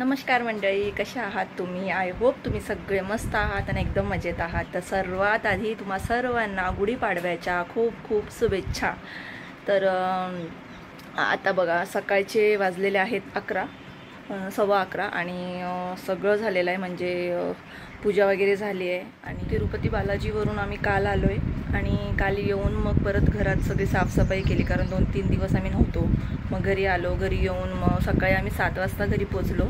नमस्कार मंडळी, कशा आहात तुम्ही? आय होप तुम्ही सगळे मस्त आहात आणि एकदम मजेत आहात. तर सर्वात आधी तुम्हा सर्वांना गुढीपाडव्याच्या खूप खूप शुभेच्छा. तर आता बघा सकाळचे वाजलेले आहेत 11, 11:15 आणि सगळं झालेलं आहे. म्हणजे पूजा वगैरे झाली आहे आणि तिरुपती बालाजीवरून आम्ही काल आलो आहे आणि काल येऊन मग परत घरात सगळी साफसफाई केली, कारण 2-3 दिवस आम्ही नव्हतो. मग घरी आलो, घरी येऊन मग सकाळी आम्ही 7 वाजता घरी पोचलो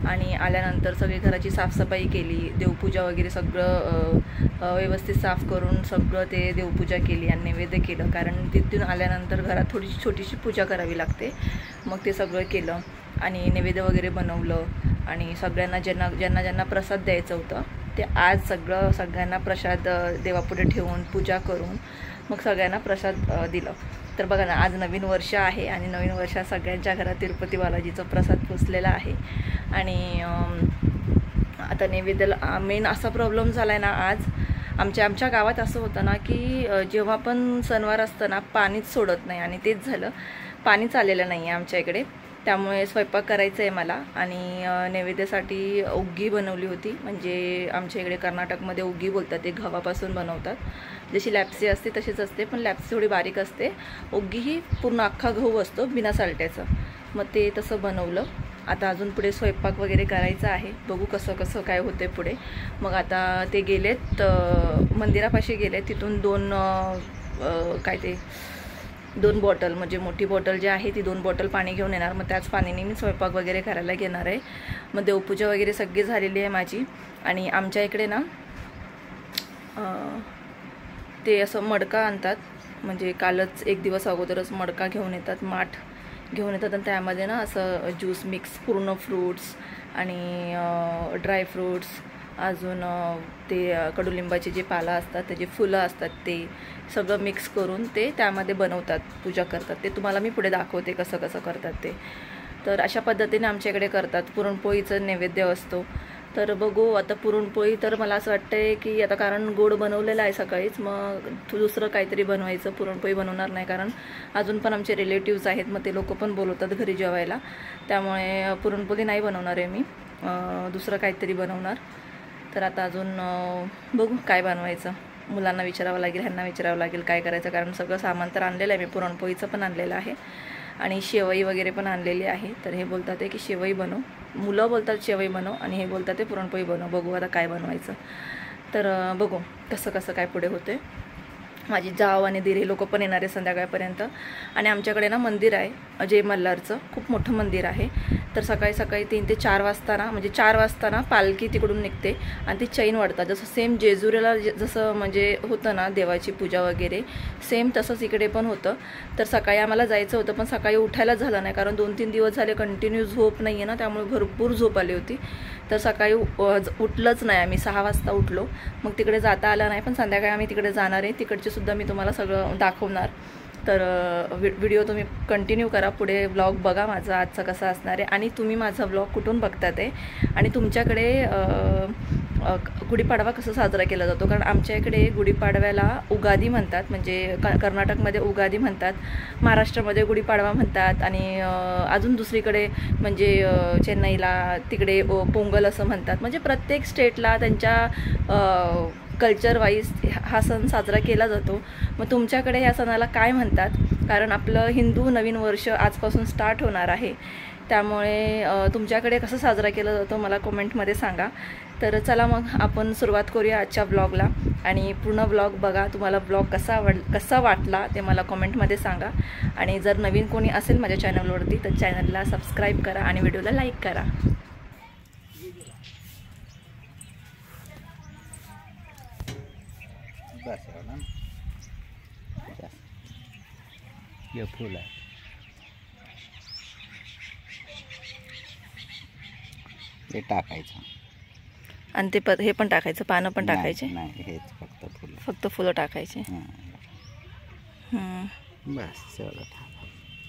आणि आल्यानंतर सगळी घराची साफसफाई केली, देवपूजा वगैरे सगळं व्यवस्थित साफ करून सगळं ते देवपूजा केली आणि नैवेद्य केलं, कारण तिथून आल्यानंतर घरात थोडीशी छोटीशी पूजा करावी लागते. मग ते सगळं केलं आणि नैवेद्य वगैरे बनवलं आणि सगळ्यांना ज्यांना प्रसाद द्यायचं होतं ते आज सगळ्यांना प्रसाद देवापुढे ठेवून पूजा करून मग सगळ्यांना प्रसाद दिलं. तर बघा ना, आज नवीन वर्ष आहे आणि नवीन वर्षात सगळ्यांच्या घरात तिरुपती बालाजीचा प्रसाद पोचलेला आहे. आणि आता नैवेद्याला मेन असा प्रॉब्लेम झाला आहे ना, आज आमच्या गावात असं होतं ना की जेव्हा पण सणवार असतं ना पाणीच सोडत नाही, आणि तेच झालं, पाणीच आलेलं नाही आहे आमच्या इकडे. त्यामुळे स्वयंपाक करायचं आहे मला आणि नैवेद्यासाठी उग्गी बनवली होती. म्हणजे आमच्या इकडे कर्नाटकमध्ये उग्गी बोलतात, ते गव्हापासून बनवतात. जशी लॅप्सी असते तशीच असते, पण लॅप्सी थोडी बारीक असते. उग्गी ही पूर्ण अख्खा गहू असतो बिना साल्ट्याचं. मग ते तसं बनवलं. आता अजून पुढे स्वयंपाक वगैरे करायचा आहे, बघू कसं काय होते पुढे. मग आता ते गेलेत मंदिरापाशी गेले, तिथून दोन बॉटल, म्हणजे मोठी बॉटल जी आहे ती 2 बॉटल पाणी घेऊन येणार. मग त्याच पाण्याने मी स्वयंपाक वगैरे करायला घेणार आहे. मग देवपूजा वगैरे सगळी झालेली आहे माझी. आणि आमच्या इकडे ना ते असं मडका आणतात, म्हणजे कालच एक दिवस अगोदरच मडका घेऊन येतात, माठ घेऊन येतात आणि त्यामध्ये ना असं ज्यूस मिक्स, पूर्ण फ्रूट्स आणि ड्रायफ्रूट्स, अजून ते कडुलिंबाचे जे पाला असतात, त्याचे फुलं असतात, ते सगळं मिक्स करून ते त्यामध्ये बनवतात, पूजा करतात. ते तुम्हाला मी पुढे दाखवते कसं करतात ते. तर अशा पद्धतीने आमच्याकडे करतात. पुरणपोळीचं नैवेद्य असतो. तर बघू आता पुरणपोळी, तर मला असं वाटतंय की आता कारण गोड बनवलेलं आहे सकाळीच, मग दुसरं काहीतरी बनवायचं. पुरणपोळी बनवणार नाही, कारण अजून पण आमचे रिलेटिव्स आहेत, मग ते लोक पण बोलवतात घरी जेवायला. त्यामुळे पुरणपोळी नाही बनवणार आहे मी, दुसरं काहीतरी बनवणार. तर आता अजून बघू काय बनवायचं. मुलांना विचारावं लागेल, ह्यांना विचारावं लागेल काय करायचं, कारण सगळं सामान तर आणलेलं आहे मी. पुरणपोळीचं पण आणलेलं आहे आणि शेवई वगैरे पण आणलेली आहे. तर हे बोलतात की शेवई बनव, मुलं बोलतात शेवई बनव आणि हे बोलतात ते पुरणपोळी बनव. बघू आता काय बनवायचं. तर बघू कसं काय पुढे होते. माझी जाव आणि दीर हे लोक पण येणार आहे संध्याकाळपर्यंत. आणि आमच्याकडे ना मंदिर आहे जय मल्हारचं, खूप मोठं मंदिर आहे. तर सकाळी 3 ते 4 वाजता ना, म्हणजे 4 वाजता ना पालखी तिकडून निघते आणि ती चैन वाढतात. जसं सेम जेजुरीला जसं म्हणजे होतं ना देवाची पूजा वगैरे, सेम तसंच इकडे पण होतं. तर सकाळी आम्हाला जायचं होतं, पण सकाळी उठायलाच झालं नाही, कारण 2-3 दिवस झाले कंटिन्यू झोप नाही आहे ना, त्यामुळे भरपूर झोप आली होती. तर सकाळी उठलंच नाही आम्ही. 6 वाजता उठलो, मग तिकडे जाता आलं नाही. पण संध्याकाळी आम्ही तिकडे जाणार आहे, तिकडचे सुद्धा मी तुम्हाला सगळं दाखवणार. तर व्हिडिओ तुम्ही कंटिन्यू करा, पुढे व्लॉग बघा माझा आजचा कसा असणार आहे, आणि तुम्ही माझा व्लॉग कुठून बघतात आहे आणि तुमच्याकडे गुढीपाडवा कसा साजरा केला जातो. कारण आमच्या इकडे गुढीपाडव्याला उगादी म्हणतात, म्हणजे कर्नाटकमध्ये उगादी म्हणतात, महाराष्ट्रामध्ये गुढीपाडवा म्हणतात, आणि अजून दुसरीकडे म्हणजे चेन्नईला तिकडे पोंगल असं म्हणतात. म्हणजे प्रत्येक स्टेटला त्यांच्या कल्चर वाईज हा सण साजरा केला जातो. मग तुमच्याकडे ह्या सणाला काय म्हणतात, कारण आपलं हिंदू नवीन वर्ष आजपासून स्टार्ट होणार आहे, त्यामुळे तुमच्याकडे कसं साजरा केला जातो मला कमेंटमध्ये सांगा. तर चला मग आपण सुरुवात करूया आजच्या व्लॉगला, आणि पूर्ण व्लॉग बघा. तुम्हाला व्लॉग कसा वाटला ते मला कमेंटमध्ये सांगा. आणि जर नवीन कोणी असेल माझ्या चॅनलवरती तर चॅनलला सबस्क्राईब करा आणि व्हिडिओला लाईक करा. हे फूल आहे, हे टाकायचं आणि ते हे पण टाकायचं, पानं पण टाकायचे. नाही, हेच फक्त फुलं टाकायचे. बस एवढं.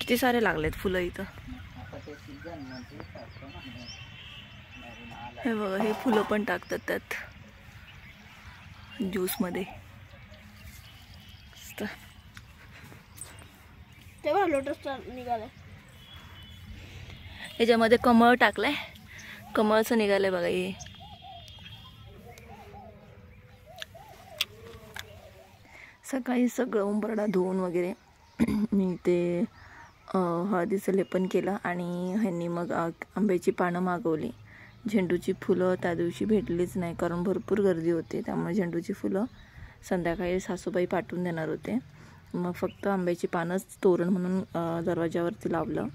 किती सारे लागलेत फुलं इथं. हे बघा, हे फुलं पण टाकतात त्यात ज्यूसमध्ये. तेव्हा लोटस निघाले. ह्याच्यामध्ये कमळ टाकलंय, कमळचं निघालंय बघा हे. सकाळी सगळं उंबरडा धुवून वगैरे मी ते हळदीचं लेपन केलं आणि ह्यांनी मग आंब्याची पानं मागवली. झेंडूची फुलं त्या दिवशी भेटलीच नाही कारण भरपूर गर्दी होती, त्यामुळे झेंडूची फुलं संध्याकाळी सासूबाई पाठवून देणार होते. मग फक्त आंब्याची पानंच तोरण म्हणून दरवाजावरती लावलं.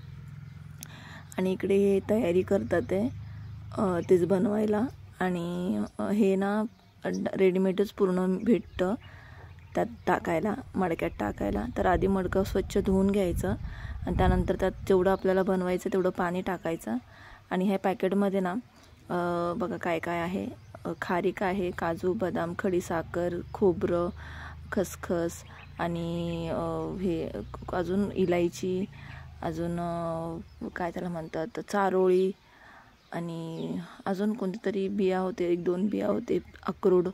आणि इकडे हे तयारी करतात आहे तेच बनवायला. आणि हे ना रेडीमेडच पूर्ण भेटतं त्यात टाकायला, मडक्यात टाकायला. तर आधी मडकं स्वच्छ धुवून घ्यायचं आणि त्यानंतर त्यात जेवढं आपल्याला बनवायचं तेवढं पाणी टाकायचं. आणि ह्या पॅकेटमध्ये ना बघा काय काय आहे. खारीक आहे, काजू, बदाम, खडीसाखर, खोबरं, खसखस आणि हे अजून इलायची, अजून काय त्याला म्हणतात चारोळी, आणि अजून कोणतेतरी बिया होते, 1-2 बिया होते, अक्रोड.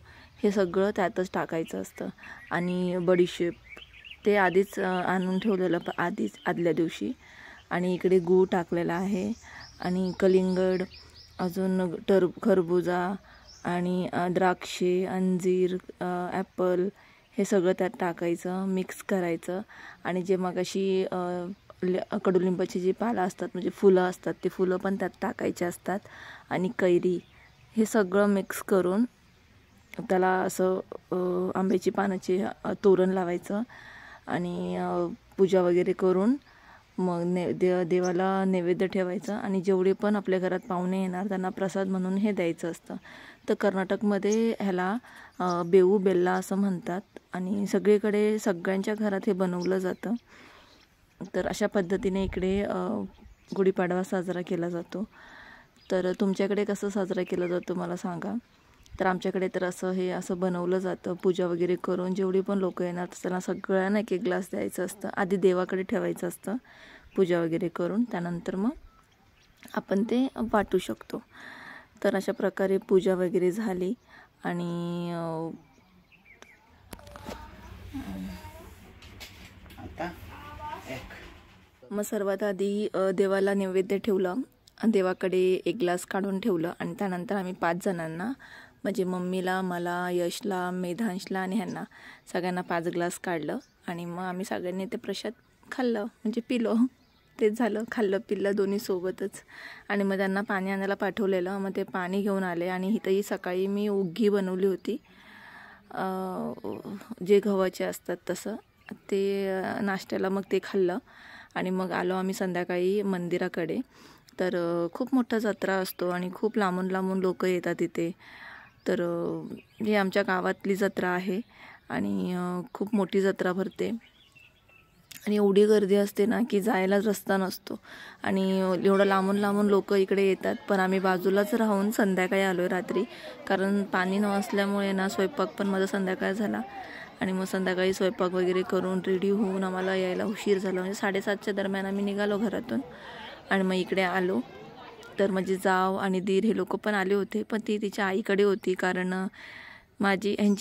हे सगळं त्यातच टाकायचं असतं. आणि बडीशेप ते आधीच आणून ठेवलेलं आदल्या दिवशी. आणि इकडे गूळ टाकलेला आहे आणि कलिंगड, अजून खरबुजा आणि द्राक्षे, अंजीर, ॲपल हे सगळं त्यात टाकायचं, मिक्स करायचं. आणि जे मग अशी कडुलिंबाची जी पाला असतात म्हणजे फुलं असतात ते फुलं पण त्यात टाकायचे असतात. आणि कैरी हे सगळं मिक्स करून त्याला असं आंब्याची पानाचे तोरण लावायचं. आणि पूजा वगैरे करून मग देवाला नैवेद्य ठेवायचं. आणि जेवढे पण आपल्या घरात पाहुणे येणार त्यांना प्रसाद म्हणून हे द्यायचं असतं. तर कर्नाटकमध्ये ह्याला बेऊ बेल्ला असं म्हणतात आणि सगळीकडे सगळ्यांच्या घरात हे बनवलं जातं. तर अशा पद्धतीने इकडे गुढीपाडवा साजरा केला जातो. तर तुमच्याकडे कसं साजरा केला जातो मला सांगा. तर आमच्याकडे तर हे असं बनवलं जातं. पूजा वगैरे करून जेवढी पण लोक येणार त्यांना सगळ्यांना 1-1 ग्लास द्यायचं असतं. आधी देवाकडे ठेवायचं असतं पूजा वगैरे करून, त्यानंतर मग आपण ते वाटू शकतो. तर अशा प्रकारे पूजा वगैरे झाली. आणि मग सर्वात आधी देवाला नैवेद्य ठेवलं, देवाकडे 1 ग्लास काढून ठेवलं. आणि त्यानंतर आम्ही 5 जणांना म्हणजे मम्मीला, मला, यशला, मेधांशला आणि ह्यांना सगळ्यांना 5 ग्लास काढलं. आणि मग आम्ही सगळ्यांनी ते प्रसाद खाल्लं म्हणजे पिलो. तेच झालं, खाल्लं पिल्लं दोन्ही सोबतच. आणि मग त्यांना पाणी आणायला पाठवलेलं. मग ते पाणी घेऊन आले. आणि इथंही सकाळी मी उग्गी बनवली होती जे गव्हाचे असतात तसं, ते नाश्त्याला मग ते खाल्लं. आणि मग आलो आम्ही संध्याकाळी मंदिराकडे. तर खूप मोठा जत्रा असतो आणि खूप लांबून लांबून लोक येतात इथे. तर ही आमच्या गावातली जत्रा आहे आणि खूप मोठी जत्रा भरते. आणि एवढी गर्दी असते ना की जायलाच रस्ता नसतो. आणि एवढं लांबून लांबून लोक इकडे येतात. पण आम्ही बाजूलाच राहून संध्याकाळी आलो आहे रात्री, कारण पाणी न असल्यामुळे ना स्वयंपाक पण माझा संध्याकाळ झाला. आणि मग संध्याकाळी स्वयंपाक वगैरे करून रेडी होऊन आम्हाला यायला उशीर झाला. म्हणजे 7:30च्या दरम्यान आम्ही निघालो घरातून. आणि मग इकडे आलो. तर माझी जाव आणि दीर हे लोक पण आले होते, पण ती तिच्या आईकडे होती कारण ह्यांची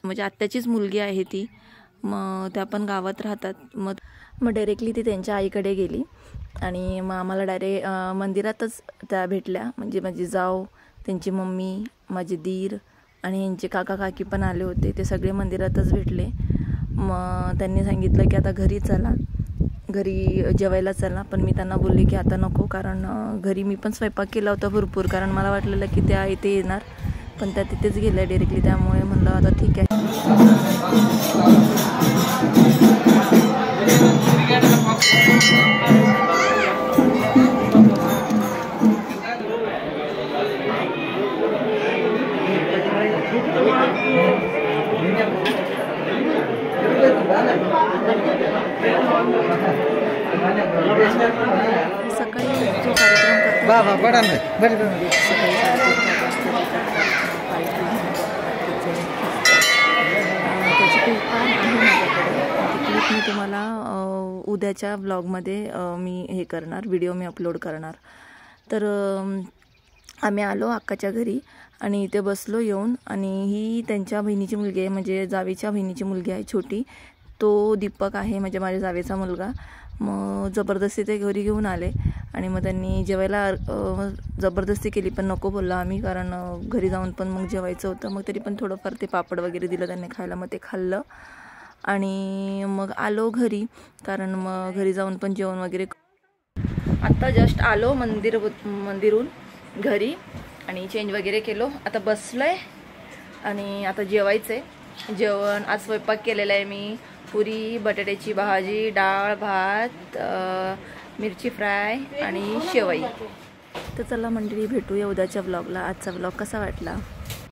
म्हणजे आत्याचीच मुलगी आहे ती. मग त्या पण गावात राहतात. मग डायरेक्टली ती त्यांच्या आईकडे गेली. आणि मग आम्हाला मंदिरातच त्या भेटल्या. म्हणजे माझी जाव, त्यांची मम्मी, माझे दीर आणि यांचे काका काकी पण आले होते. ते सगळे मंदिरातच भेटले. मग त्यांनी सांगितलं की आता घरी चला, घरी जेवायला चला. पण मी त्यांना बोलले की आता नको, कारण घरी मी पण स्वयंपाक केला होता भरपूर, कारण मला वाटलेलं की त्या इथे येणार, पण त्या तिथेच गेल्या डायरेक्टली. त्यामुळे म्हणलं आता ठीक आहे. सकाळी जो कार्यक्रम मी तुम्हाला उद्याच्या ब्लॉगमध्ये मी हे करणार, व्हिडिओ मी अपलोड करणार. तर आम्ही आलो अक्काच्या घरी आणि इथे बसलो येऊन. आणि ही त्यांच्या बहिणीची मुलगी आहे, म्हणजे जावेच्या बहिणीची मुलगी आहे छोटी. तो दीपक आहे म्हणजे माझ्या जावेचा मुलगा. मग जबरदस्ती ते घरी घेऊन आले आणि मग त्यांनी जेवायला जबरदस्ती केली, पण नको बोललो आम्ही, कारण घरी जाऊन पण मग जेवायचं होतं. मग तरी पण थोडंफार ते पापड वगैरे दिलं त्यांनी खायला, मग ते खाल्लं आणि मग आलो घरी, कारण मग घरी जाऊन पण जेवण वगैरे. आत्ता जस्ट आलो मंदिरून घरी आणि चेंज वगैरे केलो, आता बसलोय आणि आता जेवायचं आहे. जेवण आज स्वयंपाक केलेला आहे मी, पुरी, बटाट्याची भाजी, डाळ, भात, मिरची फ्राय आणि शेवई. तर चला मंडळी, भेटूया उद्याच्या व्लॉगला. आजचा व्लॉग कसा वाटला